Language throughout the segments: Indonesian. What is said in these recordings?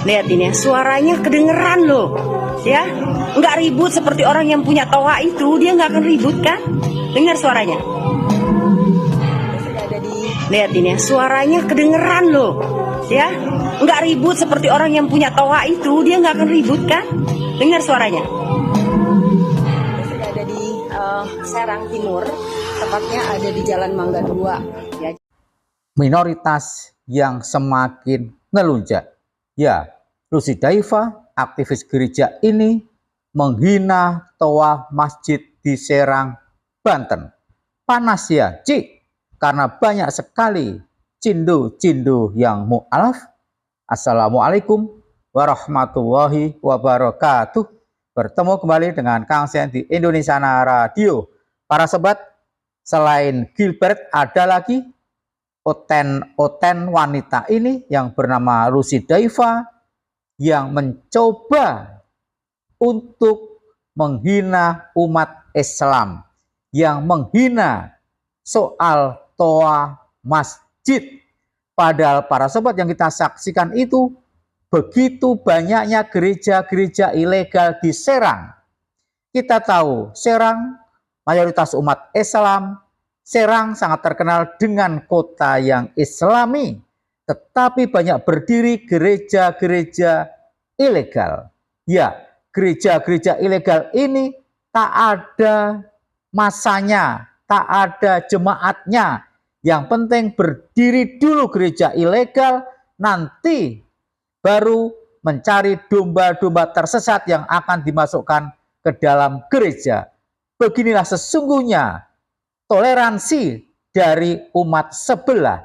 Lihat ini, suaranya kedengeran loh, ya, nggak ribut seperti orang yang punya toa itu, dia nggak akan ribut kan? Dengar suaranya. Lihat ini, suaranya kedengeran loh, ya, nggak ribut seperti orang yang punya toa itu, dia nggak akan ribut kan? Dengar suaranya. Sudah ada di Serang Timur, tepatnya ada di Jalan Mangga 2. Ya. Minoritas yang semakin ngelunjak. Ya, Lucy Daiva, aktivis gereja ini menghina toa masjid di Serang, Banten. Panas ya, Cik, karena banyak sekali cindo-cindo yang mu'alaf. Assalamualaikum warahmatullahi wabarakatuh. Bertemu kembali dengan Kang Sen di Indonesia Radio. Para sobat, selain Gilbert ada lagi oten wanita ini yang bernama Lucy Daiva yang mencoba untuk menghina umat Islam, yang menghina soal toa masjid. Padahal para sobat, yang kita saksikan itu begitu banyaknya gereja-gereja ilegal di Serang. Kita tahu Serang mayoritas umat Islam. Serang sangat terkenal dengan kota yang islami, tetapi banyak berdiri gereja-gereja ilegal. Ya, gereja-gereja ilegal ini tak ada masanya, tak ada jemaatnya. Yang penting berdiri dulu gereja ilegal, nanti baru mencari domba-domba tersesat yang akan dimasukkan ke dalam gereja. Beginilah sesungguhnya toleransi dari umat sebelah.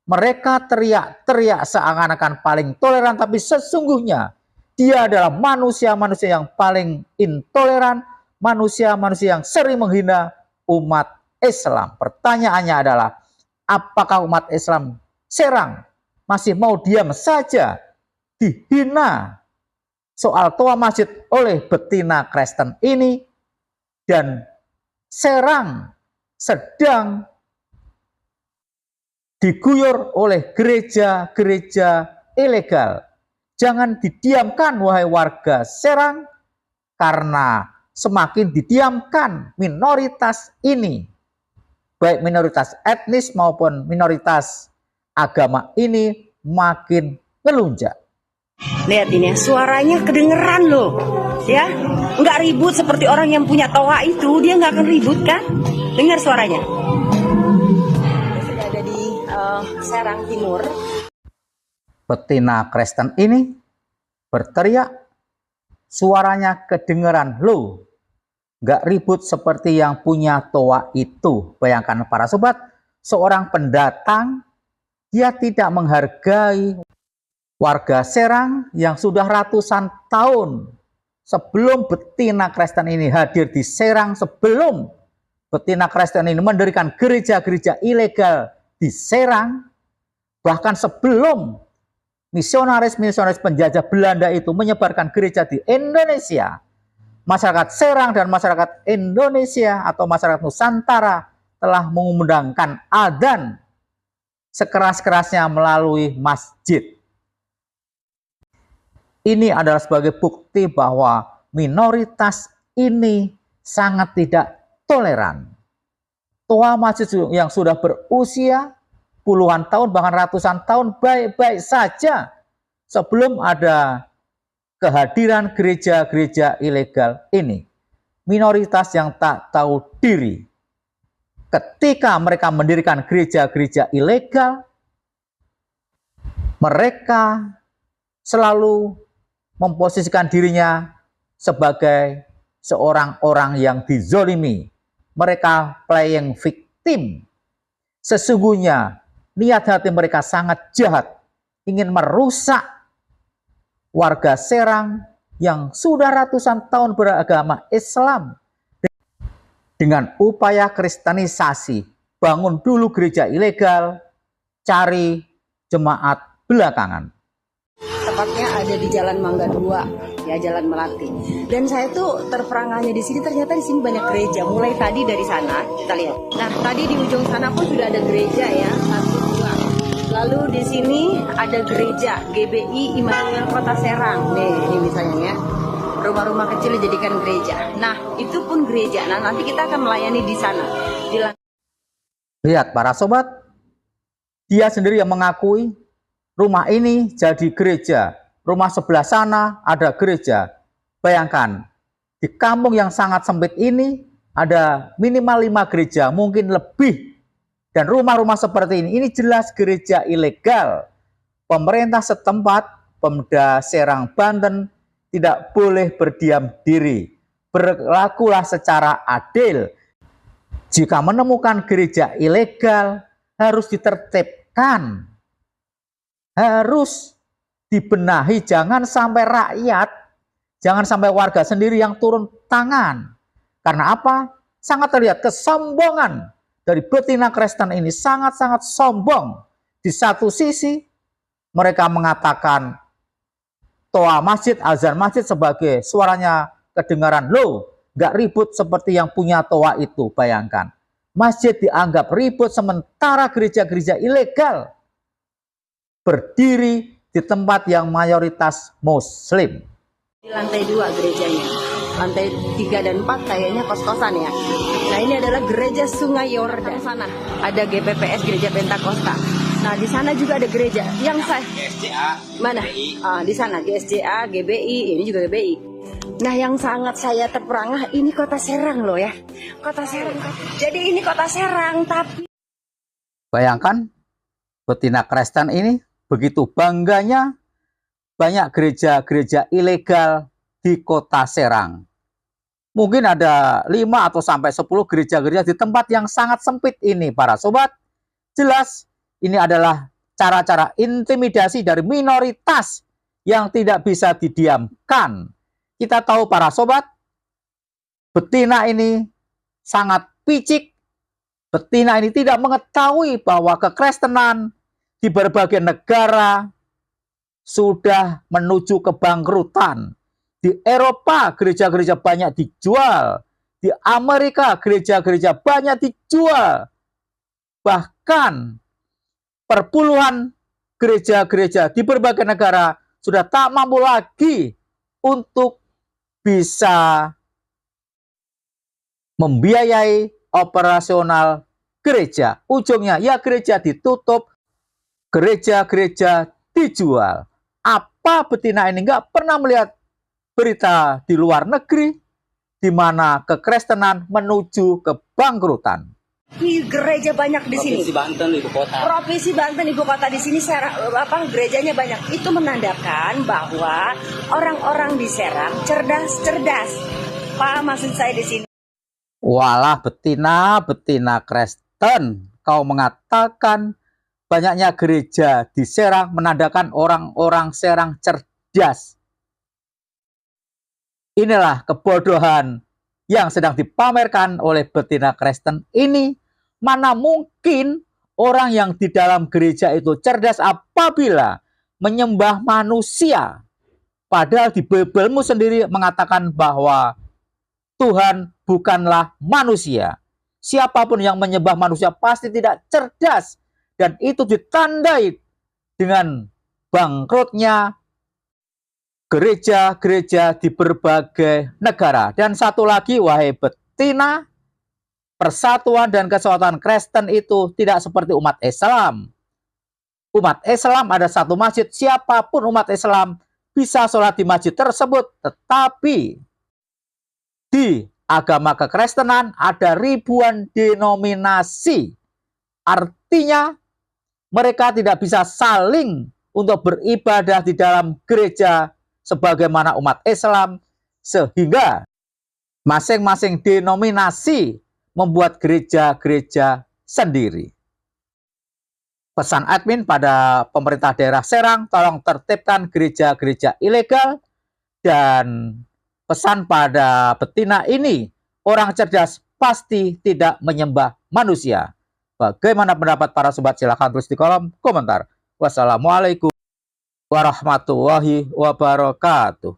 Mereka teriak-teriak seakan-akan paling toleran, tapi sesungguhnya dia adalah manusia-manusia yang paling intoleran, manusia-manusia yang sering menghina umat Islam. Pertanyaannya adalah, apakah umat Islam Serang masih mau diam saja dihina soal toa masjid oleh betina Kristen ini, dan Serang sedang diguyur oleh gereja-gereja ilegal. Jangan didiamkan wahai warga Serang, karena semakin didiamkan minoritas ini, baik minoritas etnis maupun minoritas agama ini, makin melunjak. Lihat ini, suaranya kedengeran loh, ya, nggak ribut seperti orang yang punya toa itu, dia nggak akan ribut kan? Dengar suaranya. Sudah ada di Serang Timur. Betina Kristen ini berteriak, suaranya kedengeran loh, nggak ribut seperti yang punya toa itu. Bayangkan para sobat, seorang pendatang, dia tidak menghargai warga Serang yang sudah ratusan tahun sebelum betina Kristen ini hadir di Serang, sebelum betina Kristen ini mendirikan gereja-gereja ilegal di Serang, bahkan sebelum misionaris-misionaris penjajah Belanda itu menyebarkan gereja di Indonesia. Masyarakat Serang dan masyarakat Indonesia atau masyarakat Nusantara telah mengumandangkan adzan sekeras-kerasnya melalui masjid. Ini adalah sebagai bukti bahwa minoritas ini sangat tidak toleran. Toa masjid yang sudah berusia puluhan tahun bahkan ratusan tahun baik-baik saja sebelum ada kehadiran gereja-gereja ilegal ini. Minoritas yang tak tahu diri, ketika mereka mendirikan gereja-gereja ilegal, mereka selalu memposisikan dirinya sebagai seorang orang yang dizolimi. Mereka playing victim. Sesungguhnya niat hati mereka sangat jahat, ingin merusak warga Serang yang sudah ratusan tahun beragama Islam dengan upaya kristenisasi. Bangun dulu gereja ilegal, cari jemaat belakangan. Tepatnya ada di Jalan Mangga 2, ya, Jalan Melati. Dan saya tuh terperangahnya di sini, ternyata di sini banyak gereja. Mulai tadi dari sana kita lihat. Nah, tadi di ujung sana pun sudah ada gereja ya, 1, 2. Lalu di sini ada gereja GBI Immanuel Kota Serang. Nih, ini misalnya ya. Rumah-rumah kecil dijadikan gereja. Nah, itu pun gereja. Nah, nanti kita akan melayani di sana. Lihat para sobat, dia sendiri yang mengakui rumah ini jadi gereja. Rumah sebelah sana ada gereja. Bayangkan, di kampung yang sangat sempit ini ada minimal 5 gereja, mungkin lebih. Dan rumah-rumah seperti ini jelas gereja ilegal. Pemerintah setempat, Pemda Serang, Banten, tidak boleh berdiam diri. Berlakulah secara adil. Jika menemukan gereja ilegal, harus ditertibkan. Harus dibenahi, jangan sampai rakyat, jangan sampai warga sendiri yang turun tangan. Karena apa? Sangat terlihat kesombongan dari betina Kristen ini, sangat-sangat sombong. Di satu sisi, mereka mengatakan toa masjid, azan masjid sebagai suaranya kedengaran, loh, nggak ribut seperti yang punya toa itu. Bayangkan, masjid dianggap ribut, sementara gereja-gereja ilegal berdiri di tempat yang mayoritas muslim. Di lantai 2 gerejanya. Lantai 3 dan 4 kayaknya kos-kosan ya. Nah, ini adalah gereja Sungai Yordan. Sana ada GPPS, Gereja Pentakosta. Nah, di sana juga ada gereja yang saya mana? Di sana GSJA, GBI, ini juga GBI. Nah, yang sangat saya terperangah ini Kota Serang loh ya. Kota Serang. Jadi ini Kota Serang, tapi bayangkan, betina Kristen ini begitu bangganya banyak gereja-gereja ilegal di Kota Serang. Mungkin ada 5 atau sampai 10 gereja-gereja di tempat yang sangat sempit ini para sobat. Jelas ini adalah cara-cara intimidasi dari minoritas yang tidak bisa didiamkan. Kita tahu para sobat, betina ini sangat picik. Betina ini tidak mengetahui bahwa kekristenan di berbagai negara sudah menuju kebangkrutan. Di Eropa gereja-gereja banyak dijual. Di Amerika gereja-gereja banyak dijual. Bahkan perpuluhan gereja-gereja di berbagai negara sudah tak mampu lagi untuk bisa membiayai operasional gereja. Ujungnya ya gereja ditutup, gereja-gereja dijual. Apa betina ini nggak pernah melihat berita di luar negeri di mana kekristenan menuju kebangkrutan? di gereja banyak di sini. Provinsi Banten, ibu kota. Provinsi Banten, ibu kota di sini gerejanya banyak. Itu menandakan bahwa orang-orang di Serang cerdas. Pak, maksud saya di sini. Walah betina Kristen, kau mengatakan banyaknya gereja di Serang menandakan orang-orang Serang cerdas. Inilah kebodohan yang sedang dipamerkan oleh betina Kristen ini. Mana mungkin orang yang di dalam gereja itu cerdas apabila menyembah manusia. Padahal di Bibelmu sendiri mengatakan bahwa Tuhan bukanlah manusia. Siapapun yang menyembah manusia pasti tidak cerdas. Dan itu ditandai dengan bangkrutnya gereja-gereja di berbagai negara. Dan satu lagi, wahai betina, persatuan dan kesatuan Kristen itu tidak seperti umat Islam. Umat Islam ada satu masjid, siapapun umat Islam bisa sholat di masjid tersebut. Tetapi di agama kekristenan ada ribuan denominasi. Artinya mereka tidak bisa saling untuk beribadah di dalam gereja sebagaimana umat Islam, sehingga masing-masing denominasi membuat gereja-gereja sendiri. Pesan admin pada pemerintah daerah Serang, tolong tertibkan gereja-gereja ilegal. Dan pesan pada betina ini, orang cerdas pasti tidak menyembah manusia. Bagaimana pendapat para sobat? Silahkan tulis di kolom komentar. Wassalamualaikum warahmatullahi wabarakatuh.